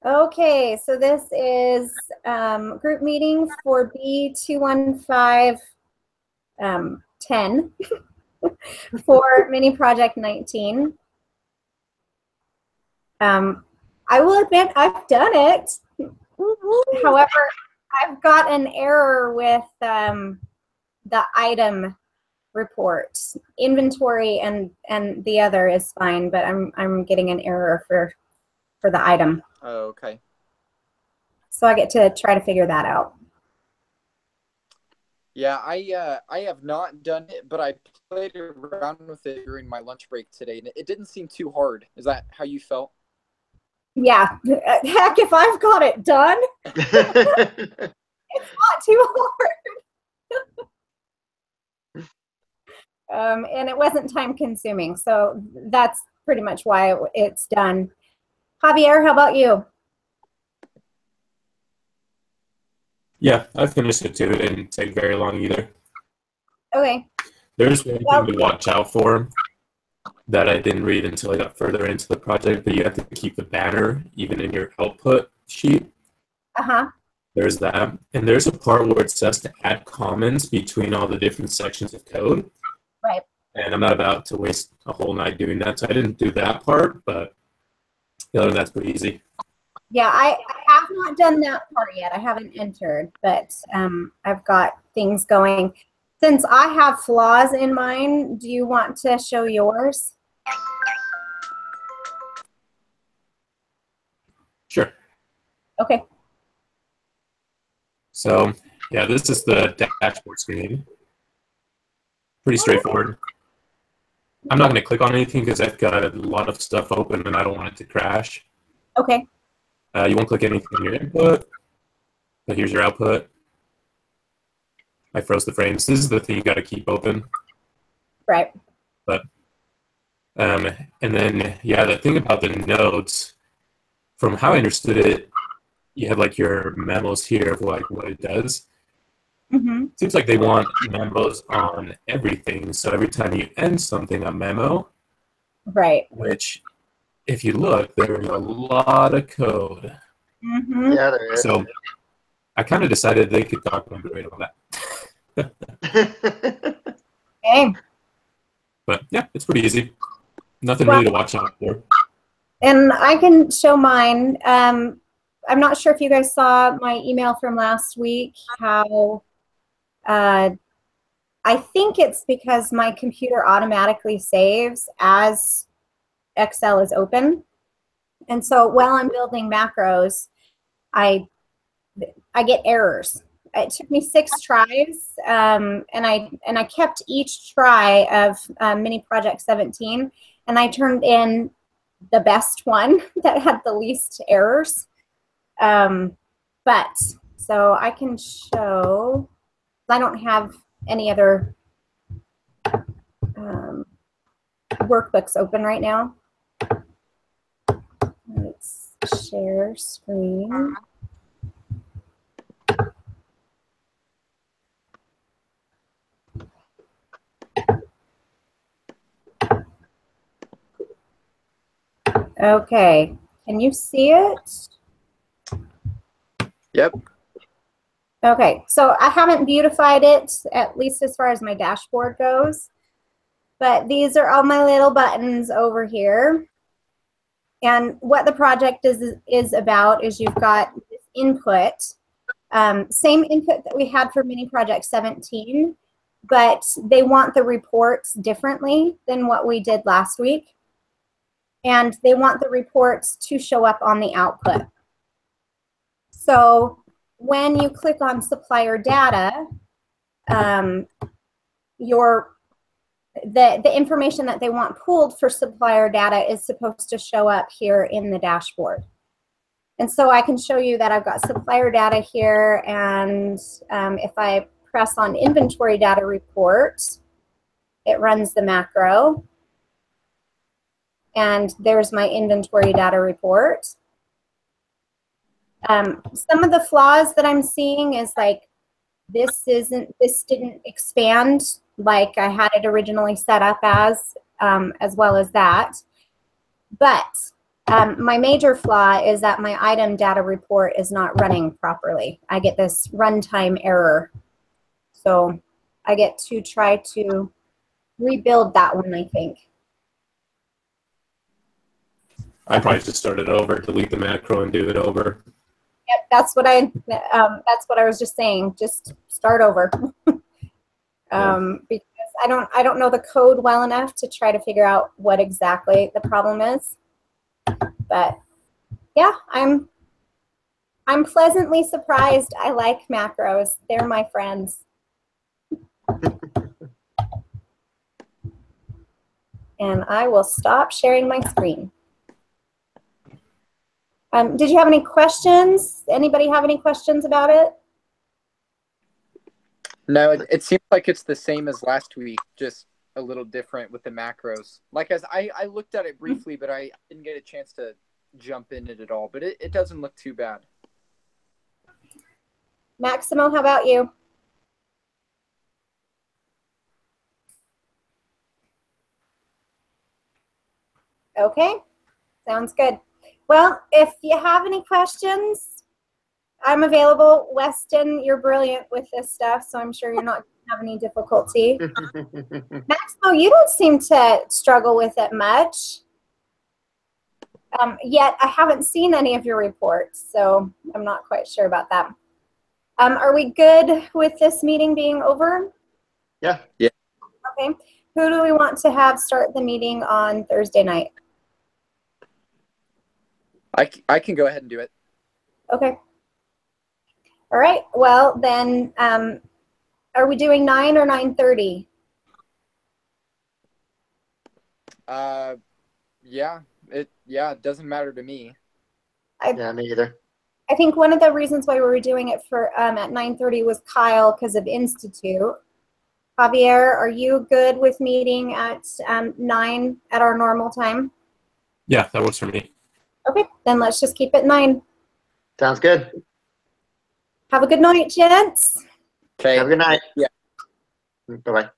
Okay, so this is group meeting for B215 10 for mini project 19. I will admit I've done it. However, I've got an error with the item report. Inventory and the other is fine, but I'm getting an error for the item. Oh, okay. So I get to try to figure that out. Yeah, I have not done it, but I played around with it during my lunch break today, and it didn't seem too hard. Is that how you felt? Yeah, heck, if I've got it done, it's not too hard. And it wasn't time consuming, so that's pretty much why it's done. Javier, how about you? Yeah, I finished it too. It didn't take very long either. Okay. There's one thing to watch out for that I didn't read until I got further into the project, but you have to keep the banner even in your output sheet. Uh-huh. There's that. And there's a part where it says to add comments between all the different sections of code. Right. And I'm not about to waste a whole night doing that, so I didn't do that part, but the other that's pretty easy. Yeah, I have not done that part yet. I haven't entered, but I've got things going. Since I have flaws in mine, do you want to show yours? Sure. Okay. So, yeah, this is the dashboard screen. Pretty straightforward. I'm not going to click on anything because I've got a lot of stuff open and I don't want it to crash. Okay. You won't click anything on your input, but here's your output. I froze the frames. This is the thing you got to keep open. Right. But, and then, yeah, the thing about the nodes, from how I understood it, you have like your memos here of like what it does. Mm-hmm. Seems like they want memos on everything. So every time you end something, a memo. Right. Which, if you look, there's a lot of code. Mm-hmm. Yeah, there is. So I kind of decided they could document on that. Okay. But yeah, it's pretty easy. Nothing really to watch out for. And I can show mine. I'm not sure if you guys saw my email from last week, how I think it's because my computer automatically saves as Excel is open. And so while I'm building macros, I get errors. It took me 6 tries, and I kept each try of mini project 17, and I turned in the best one that had the least errors. But so I can show, I don't have any other workbooks open right now. Let's share screen. Okay, can you see it? Yep. Okay, so I haven't beautified it, at least as far as my dashboard goes. But these are all my little buttons over here. And what the project is about is you've got this input, same input that we had for mini project 17, but they want the reports differently than what we did last week. And they want the reports to show up on the output. So when you click on supplier data, the information that they want pulled for supplier data is supposed to show up here in the dashboard. And so I can show you that I've got supplier data here, and if I press on inventory data report, it runs the macro. And there's my inventory data report. Some of the flaws that I'm seeing is like this didn't expand like I had it originally set up as well as that. But My major flaw is that my item data report is not running properly. I get this runtime error. So I get to try to rebuild that one, I think. I probably just start it over, delete the macro and do it over. Yep, that's what I was just saying. Just start over. Because I don't know the code well enough to try to figure out what exactly the problem is. But yeah, I'm pleasantly surprised. I like macros. They're my friends. And I will stop sharing my screen. Did you have any questions? Anybody have any questions about it? No, it seems like it's the same as last week, just a little different with the macros. Like I looked at it briefly, but I didn't get a chance to jump in it at all. But it doesn't look too bad. Maximo, how about you? Okay, sounds good. Well, if you have any questions, I'm available. Weston, you're brilliant with this stuff, so I'm sure you're not going to have any difficulty. Maximo, you don't seem to struggle with it much. Yet I haven't seen any of your reports, so I'm not quite sure about that. Are we good with this meeting being over? Yeah. Yeah. Okay. Who do we want to have start the meeting on Thursday night? I can go ahead and do it. Okay. All right. Well, then, are we doing 9 or 9:30? Yeah. It doesn't matter to me. Yeah, me either. I think one of the reasons why we were doing it for at 9:30 was Kyle because of Institute. Javier, are you good with meeting at 9 at our normal time? Yeah, that works for me. Okay, then let's just keep it 9. Sounds good. Have a good night, gents. Okay. Have a good night. Yeah. Bye-bye.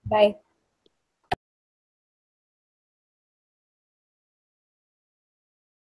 Bye.